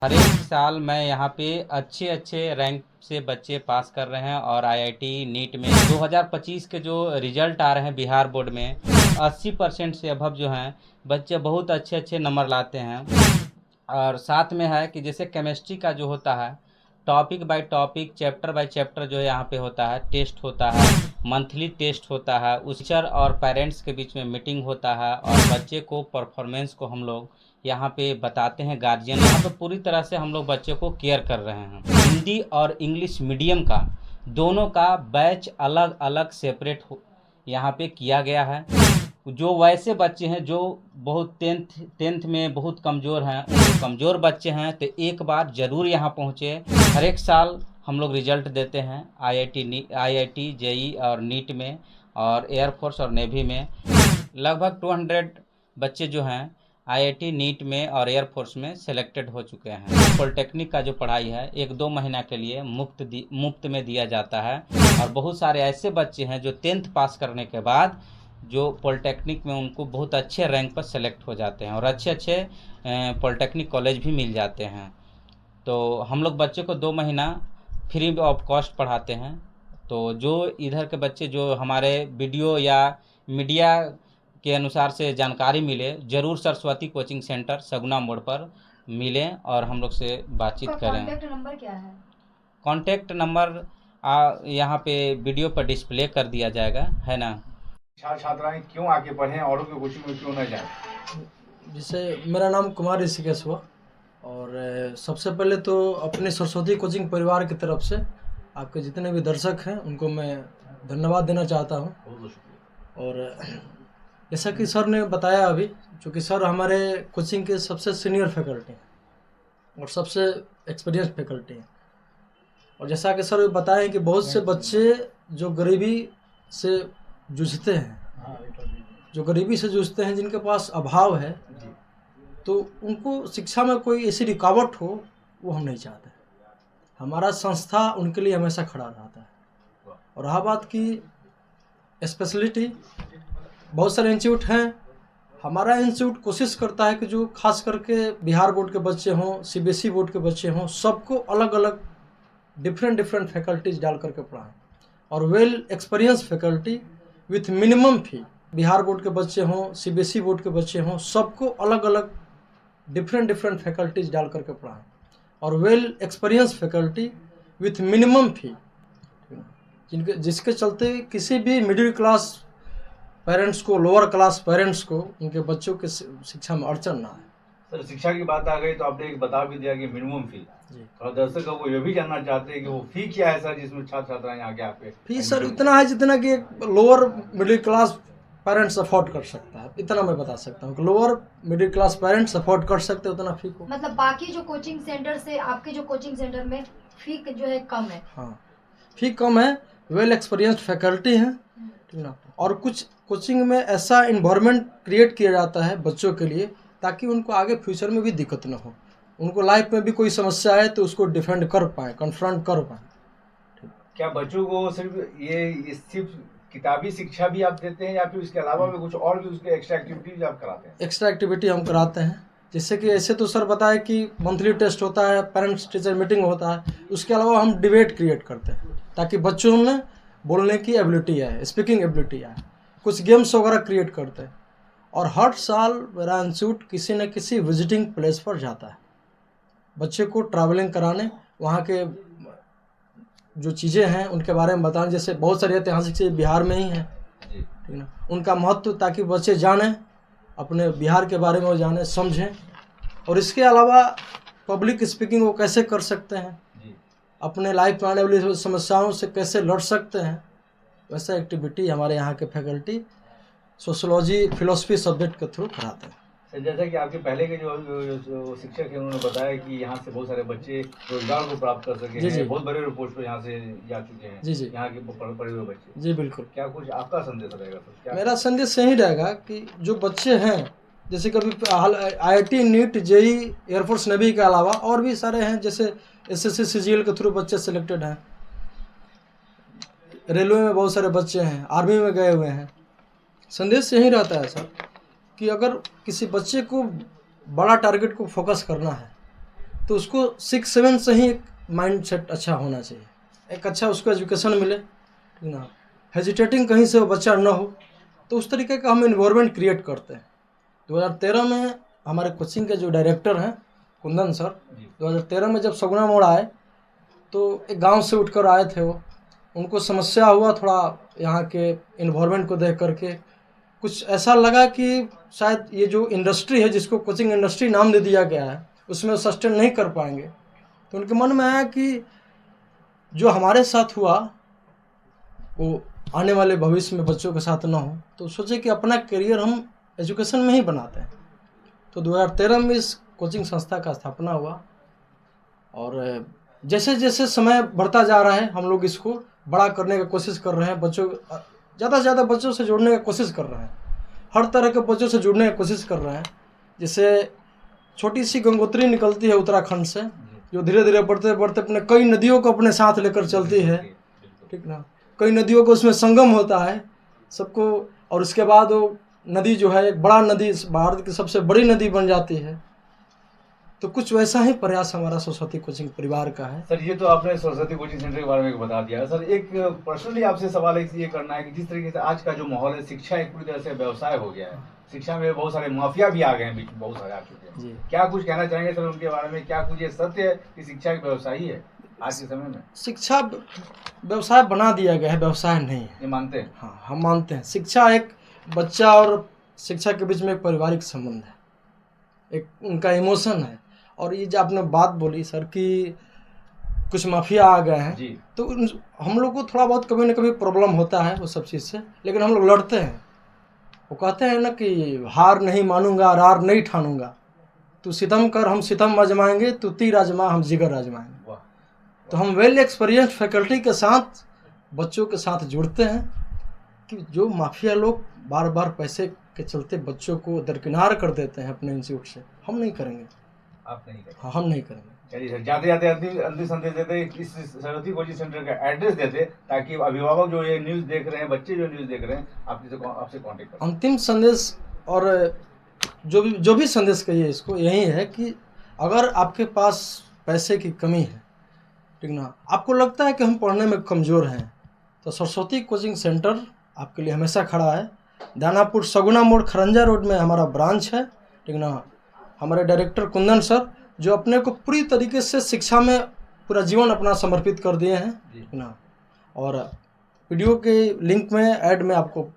हर एक साल मैं यहाँ पे अच्छे अच्छे रैंक से बच्चे पास कर रहे हैं और आईआईटी नीट में 2025 के जो रिजल्ट आ रहे हैं बिहार बोर्ड में 80% से अभव जो हैं बच्चे बहुत अच्छे अच्छे नंबर लाते हैं। और साथ में है कि जैसे केमिस्ट्री का जो होता है topic by topic chapter by chapter जो यहाँ पे होता है, टेस्ट होता है, मंथली टेस्ट होता है, उस टीचर और पेरेंट्स के बीच में मीटिंग होता है और बच्चे को परफॉर्मेंस को हम लोग यहाँ पे बताते हैं। गार्जियन यहाँ पे पूरी तरह से हम लोग बच्चे को केयर कर रहे हैं। हिंदी और इंग्लिश मीडियम का दोनों का बैच अलग अलग सेपरेट यहाँ पे किया गया है। जो वैसे बच्चे हैं जो बहुत टेंथ में बहुत कमज़ोर हैं, जो कमज़ोर बच्चे हैं तो एक बार ज़रूर यहाँ पहुँचे। हर एक साल हम लोग रिजल्ट देते हैं आईआईटी जेई और नीट में और एयरफोर्स और नेवी में। लगभग 200 बच्चे जो हैं आईआईटी नीट में और एयरफोर्स में सेलेक्टेड हो चुके हैं। पॉलिटेक्निक का जो पढ़ाई है 1-2 महीना के लिए मुफ्त में दिया जाता है। और बहुत सारे ऐसे बच्चे हैं जो 10th पास करने के बाद जो पॉलिटेक्निक में उनको बहुत अच्छे रैंक पर सेलेक्ट हो जाते हैं और अच्छे अच्छे पॉलिटेक्निक कॉलेज भी मिल जाते हैं। तो हम लोग बच्चे को 2 महीना फ्री ऑफ कॉस्ट पढ़ाते हैं। तो जो इधर के बच्चे जो हमारे वीडियो या मीडिया के अनुसार से जानकारी मिले, ज़रूर सरस्वती कोचिंग सेंटर सगुना मोड़ पर मिलें और हम लोग से बातचीत करें। कॉन्टैक्ट नंबर क्या है? कॉन्टैक्ट नंबर यहाँ पे वीडियो पर डिस्प्ले कर दिया जाएगा, है ना। छात्राएं क्यों आके पढ़ें, औरों के कोचिंग में क्यों न जाएं? जैसे मेरा नाम कुमार ऋषिकेश हुआ और सबसे पहले तो अपने सरस्वती कोचिंग परिवार की तरफ से आपके जितने भी दर्शक हैं उनको मैं धन्यवाद देना चाहता हूं। और जैसा कि सर ने बताया अभी, चूँकि सर हमारे कोचिंग के सबसे सीनियर फैकल्टी हैं और सबसे एक्सपीरियंस फैकल्टी हैं। और जैसा कि सर बताएं कि बहुत से बच्चे जो गरीबी से जूझते हैं, जिनके पास अभाव है, तो उनको शिक्षा में कोई ऐसी रुकावट हो वो हम नहीं चाहते। हमारा संस्था उनके लिए हमेशा खड़ा रहता है। और रहा बात की स्पेशलिटी, बहुत सारे इंस्टीट्यूट हैं। हमारा इंस्टीट्यूट कोशिश करता है कि जो खास करके बिहार बोर्ड के बच्चे हों, सीबीएसई बोर्ड के बच्चे हों, सबको अलग अलग डिफरेंट फैकल्टीज डाल करके पढ़ाएं और well experience faculty with minimum fee. Bihar board के बच्चे हों, सीबीएसई बोर्ड के बच्चे हों, सबको अलग अलग डिफरेंट फैकल्टीज डाल करके पढ़ाएं और well experience faculty with minimum fee, जिसके चलते किसी भी मिडिल क्लास पेरेंट्स को, लोअर क्लास पेरेंट्स को उनके बच्चों के शिक्षा में अड़चन ना आए। सर, शिक्षा की बात आ गई तो आपने एक बता भी दिया कि मिनिमम फी। थोड़ा दर्शक वो ये भी जानना चाहते हैं कि वो फी क्या है सर, जिसमें छात्र छात्राएं आगे आपके? फी सर इतना है जितना कि एक lower middle class parents afford कर सकता है, इतना मैं बता सकता हूँ कि lower middle class parents afford कर सकते हैं उतना फी को। मतलब बाकी जो कोचिंग सेंटर से आपके जो कोचिंग सेंटर में फी जो है कम है? हाँ, फी कम है, वेल एक्सपीरियंस्ड फैकल्टी है, ठीक ना। और कुछ कोचिंग में ऐसा इन्वायरमेंट क्रिएट किया जाता है बच्चों के लिए ताकि उनको आगे फ्यूचर में भी दिक्कत ना हो, उनको लाइफ में भी कोई समस्या है तो उसको डिफेंड कर पाए, कन्फ्रंट कर पाए। क्या बच्चों को सिर्फ किताबी शिक्षा भी आप देते हैं या फिर उसके अलावा भी कुछ और भी उसके एक्स्ट्रा एक्टिविटीज आप कराते हैं? एक्स्ट्रा एक्टिविटी हम कराते हैं, जैसे कि ऐसे तो सर बताए कि मंथली टेस्ट होता है, पेरेंट्स टीचर मीटिंग होता है, उसके अलावा हम डिबेट क्रिएट करते हैं ताकि बच्चों में बोलने की एबिलिटी आए, स्पीकिंग एबिलिटी आए। कुछ गेम्स वगैरह क्रिएट करते हैं और हर साल मेरा इंस्टीट्यूट किसी न किसी विजिटिंग प्लेस पर जाता है बच्चे को ट्रैवलिंग कराने, वहाँ के जो चीज़ें हैं उनके बारे में बताने। जैसे बहुत सारी ऐतिहासिक चीज़ें बिहार में ही हैं, ठीक ना, उनका महत्व, ताकि बच्चे जानें, अपने बिहार के बारे में वो जानें, समझें। और इसके अलावा पब्लिक स्पीकिंग वो कैसे कर सकते हैं, अपने लाइफ में आने वाली समस्याओं से कैसे लड़ सकते हैं, वैसा एक्टिविटी हमारे यहाँ के फैकल्टी सोशोलॉजी फिलोसफी सब्जेक्ट के थ्रू कराते हैं। जैसा कि आपके पहले के जो शिक्षक हैं उन्होंने बताया कि यहाँ से बहुत सारे बच्चे रोजगार को प्राप्त कर सके हैं, बहुत बड़े पोस्ट पे यहाँ से जा चुके हैं, जी यहाँ के पढ़े हुए बच्चे। जी बिल्कुल। क्या कुछ आपका संदेश रहेगा सर? मेरा संदेश यही रहेगा कि जो बच्चे हैं, जैसे कभी IIT NEET JEE air force navy के अलावा और भी सारे हैं, जैसे एसएससी सीजीएल के थ्रू बच्चे सिलेक्टेड हैं, रेलवे में बहुत सारे बच्चे हैं, आर्मी में गए हुए हैं। संदेश यही रहता है सर कि अगर किसी बच्चे को बड़ा टारगेट को फोकस करना है तो उसको 6-7 से ही एक माइंड सेट अच्छा होना चाहिए, एक अच्छा उसको एजुकेशन मिले, ठीक ना, हेजिटेटिंग कहीं से वो बच्चा ना हो। तो उस तरीके का हम इन्वायरमेंट क्रिएट करते हैं। 2013 में हमारे कोचिंग के जो डायरेक्टर हैं कुंदन सर, 2013 में जब सगुना मोड़ आए तो एक गांव से उठकर आए थे वो, उनको समस्या हुआ थोड़ा यहाँ के इन्वायरमेंट को देख करके, कुछ ऐसा लगा कि शायद ये जो इंडस्ट्री है जिसको कोचिंग इंडस्ट्री नाम दे दिया गया है उसमें सस्टेन नहीं कर पाएंगे। तो उनके मन में आया कि जो हमारे साथ हुआ वो आने वाले भविष्य में बच्चों के साथ ना हो, तो सोचे कि अपना करियर हम एजुकेशन में ही बनाते हैं। तो 2013 में इस कोचिंग संस्था का स्थापना हुआ और जैसे जैसे समय बढ़ता जा रहा है हम लोग इसको बड़ा करने की कोशिश कर रहे हैं, बच्चों ज़्यादा से ज़्यादा बच्चों से जुड़ने की कोशिश कर रहे हैं, हर तरह के बच्चों से जुड़ने की कोशिश कर रहे हैं। जैसे छोटी सी गंगोत्री निकलती है उत्तराखंड से, जो धीरे धीरे बढ़ते बढ़ते अपने कई नदियों को अपने साथ लेकर चलती है, ठीक ना, कई नदियों को उसमें संगम होता है सबको, और उसके बाद वो नदी जो है एक बड़ा नदी, भारत की सबसे बड़ी नदी बन जाती है। तो कुछ वैसा ही प्रयास हमारा सरस्वती कोचिंग परिवार का है। सर ये तो आपने सरस्वती कोचिंग सेंटर के बारे में बता दिया। सर एक पर्सनली आपसे सवाल ये करना है कि जिस तरीके से आज का जो माहौल है, शिक्षा एक पूरी तरह से व्यवसाय हो गया है, शिक्षा में बहुत सारे माफिया भी आ गए हैं, बीच में बहुत सारे आ चुके हैं, क्या कुछ कहना चाहेंगे सर उनके बारे में? क्या कुछ ये सत्य है कि शिक्षा एक व्यवसाय ही है आज के समय में? शिक्षा व्यवसाय बना दिया गया है, व्यवसाय नहीं है, ये मानते हैं? हाँ, हम मानते हैं शिक्षा एक बच्चा और शिक्षा के बीच में एक पारिवारिक संबंध है, एक उनका इमोशन है। और ये जो आपने बात बोली सर कि कुछ माफिया आ गए हैं, तो हम लोग को थोड़ा बहुत कभी ना कभी प्रॉब्लम होता है वो सब चीज़ से, लेकिन हम लोग लड़ते हैं। वो कहते हैं ना कि हार नहीं मानूंगा, रार नहीं ठानूंगा, तू सितम कर हम सितम आजमाएंगे, तू तीर आजमा हम जिगर आजमाएंगे। तो हम वेल एक्सपीरियंस्ड फैकल्टी के साथ बच्चों के साथ जुड़ते हैं कि जो माफिया लोग बार बार पैसे के चलते बच्चों को दरकिनार कर देते हैं अपने इंस्टीट्यूट से, हम नहीं करेंगे। आप नहीं करेंगे? हाँ, हम नहीं करेंगे। चलिए सर, जाते जाते अंतिम संदेश देते, इस सरस्वती कोचिंग सेंटर का एड्रेस देते ताकि अभिभावक जो ये न्यूज़ देख रहे हैं, बच्चे जो न्यूज़ देख रहे हैं, आपसे कांटेक्ट करें। अंतिम संदेश और जो भी संदेश कहिए इसको, यही है कि अगर आपके पास पैसे की कमी है, ठीक ना, आपको लगता है कि हम पढ़ने में कमज़ोर हैं, तो सरस्वती कोचिंग सेंटर आपके लिए हमेशा खड़ा है। दानापुर सगुना मोड़ खरंजा रोड में हमारा ब्रांच है, ठीक ना। हमारे डायरेक्टर कुंदन सर जो अपने को पूरी तरीके से शिक्षा में पूरा जीवन अपना समर्पित कर दिए हैं, ठीक ना। और वीडियो के लिंक में ऐड में आपको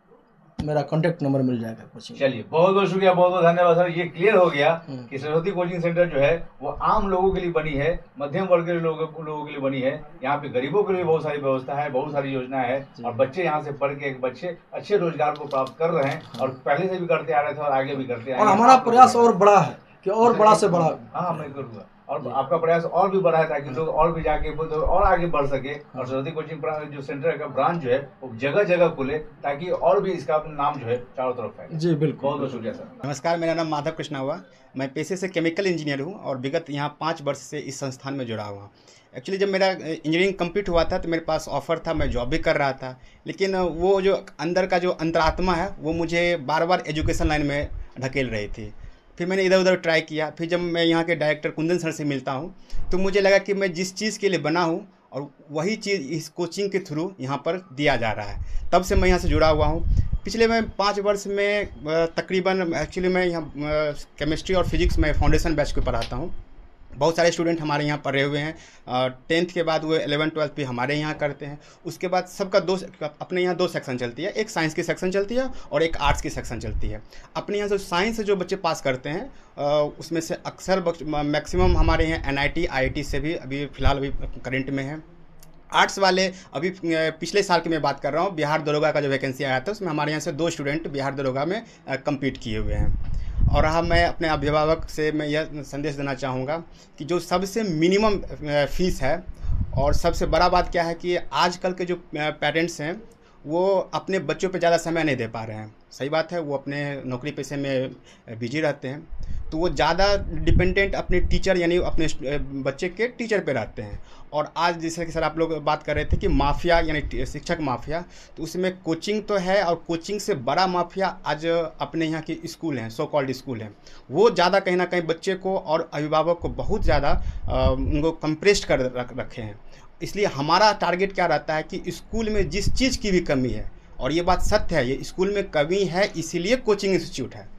मेरा कांटेक्ट नंबर मिल जाएगा कोचिंग। चलिए, बहुत बहुत शुक्रिया, बहुत बहुत धन्यवाद सर। ये क्लियर हो गया कि सरस्वती कोचिंग सेंटर जो है वो आम लोगों के लिए बनी है, मध्यम वर्ग के लोगों के लिए बनी है। यहाँ पे गरीबों के लिए बहुत सारी व्यवस्था है, बहुत सारी योजनाएं है, और बच्चे यहाँ से पढ़ के बच्चे अच्छे रोजगार को प्राप्त कर रहे हैं, और पहले से भी करते आ रहे थे और आगे भी करते और हमारा प्रयास और बड़ा है कि और बड़ा से बड़ा। हाँ, मैं करूँगा, और आपका प्रयास और भी बढ़ा है ताकि लोग और भी जाके और आगे बढ़ सके, और सरस्वती कोचिंग जो सेंटर का ब्रांच जो है वो जगह जगह खुले ताकि और भी इसका नाम जो है चारों तरफ फैले। जी बिल्कुल, बहुत बहुत शुक्रिया सर। नमस्कार, मेरा नाम माधव कृष्णा हुआ। मैं पेशे से केमिकल इंजीनियर हूँ और विगत यहाँ 5 वर्ष से इस संस्थान में जुड़ा हुआ। एक्चुअली जब मेरा इंजीनियरिंग कंप्लीट हुआ था तो मेरे पास ऑफ़र था, मैं जॉब भी कर रहा था, लेकिन वो जो अंदर का जो अंतरात्मा है वो मुझे बार बार एजुकेशन लाइन में ढकेल रही थी। फिर मैंने इधर उधर ट्राई किया। फिर जब मैं यहाँ के डायरेक्टर कुंदन सर से मिलता हूँ तो मुझे लगा कि मैं जिस चीज़ के लिए बना हूँ और वही चीज़ इस कोचिंग के थ्रू यहाँ पर दिया जा रहा है। तब से मैं यहाँ से जुड़ा हुआ हूँ। पिछले मैं 5 वर्ष में तकरीबन एक्चुअली मैं यहाँ केमिस्ट्री और फिजिक्स में फाउंडेशन बैच को पढ़ाता हूँ। बहुत सारे स्टूडेंट हमारे यहाँ पढ़े हुए हैं। 10th के बाद वो 11th-12th भी हमारे यहाँ करते हैं। उसके बाद सबका अपने यहाँ 2 सेक्शन चलती है, एक साइंस की सेक्शन चलती है और एक आर्ट्स की सेक्शन चलती है। अपने यहाँ से साइंस से जो बच्चे पास करते हैं उसमें से अक्सर मैक्सिमम हमारे यहाँ NIT IIT से भी अभी फ़िलहाल अभी करंट में है। आर्ट्स वाले अभी पिछले साल की मैं बात कर रहा हूँ, बिहार दरोगा का जो वैकेंसी आया था उसमें हमारे यहाँ से 2 स्टूडेंट बिहार दरोगा में कम्पीट किए हुए हैं। और हाँ, मैं अपने अभिभावक से मैं यह संदेश देना चाहूँगा कि जो सबसे मिनिमम फीस है, और सबसे बड़ा बात क्या है कि आजकल के जो पेरेंट्स हैं वो अपने बच्चों पे ज़्यादा समय नहीं दे पा रहे हैं। सही बात है, वो अपने नौकरी पेशे में बिजी रहते हैं। तो वो ज़्यादा डिपेंडेंट अपने टीचर यानी अपने बच्चे के टीचर पे रहते हैं। और आज जैसे कि सर आप लोग बात कर रहे थे कि माफिया यानी शिक्षक माफिया, तो उसमें कोचिंग तो है और कोचिंग से बड़ा माफिया आज अपने यहाँ के स्कूल हैं, सो कॉल्ड स्कूल हैं। वो ज़्यादा कहीं ना कहीं बच्चे को और अभिभावक को बहुत ज़्यादा उनको कंप्रेस्ड कर रखे हैं। इसलिए हमारा टारगेट क्या रहता है कि स्कूल में जिस चीज़ की भी कमी है, और ये बात सत्य है, ये स्कूल में कमी है इसीलिए कोचिंग इंस्टीट्यूट है।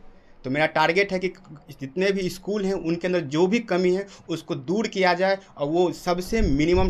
तो मेरा टारगेट है कि जितने भी स्कूल हैं उनके अंदर जो भी कमी है उसको दूर किया जाए, और वो सबसे मिनिमम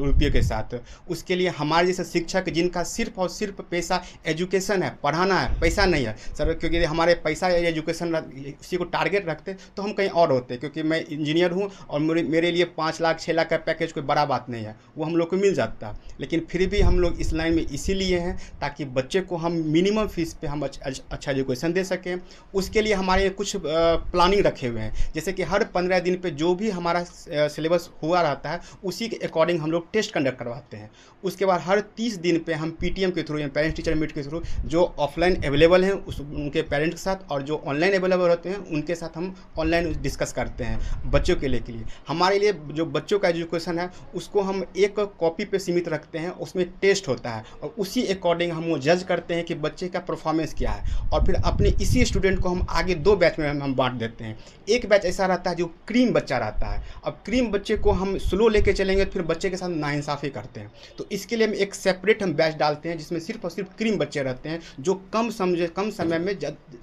रुपये के साथ। उसके लिए हमारे जैसे शिक्षक जिनका सिर्फ और सिर्फ पैसा एजुकेशन है, पढ़ाना है, पैसा नहीं है सर, क्योंकि हमारे पैसा या एजुकेशन इसी को टारगेट रखते तो हम कहीं और होते। क्योंकि मैं इंजीनियर हूँ और मेरे लिए 5 लाख 6 लाख का पैकेज कोई बड़ा बात नहीं है, वो हम लोग को मिल जाता। लेकिन फिर भी हम लोग इस लाइन में इसीलिए हैं ताकि बच्चे को हम मिनिमम फीस पे हम अच्छा एजुकेशन दे सकें। उसके लिए हमारे कुछ प्लानिंग रखे हुए हैं, जैसे कि हर 15 दिन पे जो भी हमारा सिलेबस हुआ रहता है उसी के अकॉर्डिंग हम लोग टेस्ट कंडक्ट करवाते हैं। उसके बाद हर 30 दिन पे हम पीटीएम के थ्रू या पेरेंट्स टीचर मीट के थ्रू जो ऑफलाइन अवेलेबल हैं उनके पेरेंट्स के साथ, और जो ऑनलाइन अवेलेबल होते हैं उनके साथ हम ऑनलाइन डिस्कस करते हैं बच्चों के लिए। हमारे लिए जो बच्चों का एजुकेशन है उसको हम एक कॉपी पे सीमित रखते हैं, उसमें टेस्ट होता है और उसी अकॉर्डिंग हम वो जज करते हैं कि बच्चे का परफॉर्मेंस क्या है, और फिर अपने इसी स्टूडेंट को हम आगे 2 बैच में हम बांट देते हैं। एक बैच ऐसा रहता है जो क्रीम बच्चा रहता है। अब क्रीम बच्चे को हम स्लो लेके चलेंगे फिर बच्चे के साथ नाइंसाफ़ी करते हैं, तो इसके लिए हम एक सेपरेट हम बैच डालते हैं जिसमें सिर्फ और सिर्फ क्रीम बच्चे रहते हैं जो कम समय में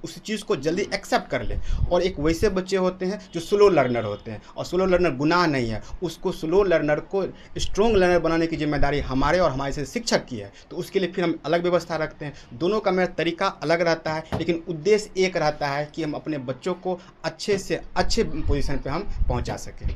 उस चीज़ को जल्दी एक्सेप्ट कर ले। और एक वैसे बच्चे होते हैं जो स्लो लर्नर होते हैं, और स्लो लर्नर गुनाह नहीं है, उसको स्लो लर्नर को स्ट्रॉन्ग लर्नर बनाने की जिम्मेदारी हमारे और हमारे से शिक्षक की है। तो उसके लिए फिर हम अलग व्यवस्था रखते हैं। दोनों का मेरा तरीका अलग रहता है, लेकिन उद्देश्य एक रहता है कि हम अपने बच्चों को अच्छे से अच्छे पोजीशन पे हम पहुंचा सकें।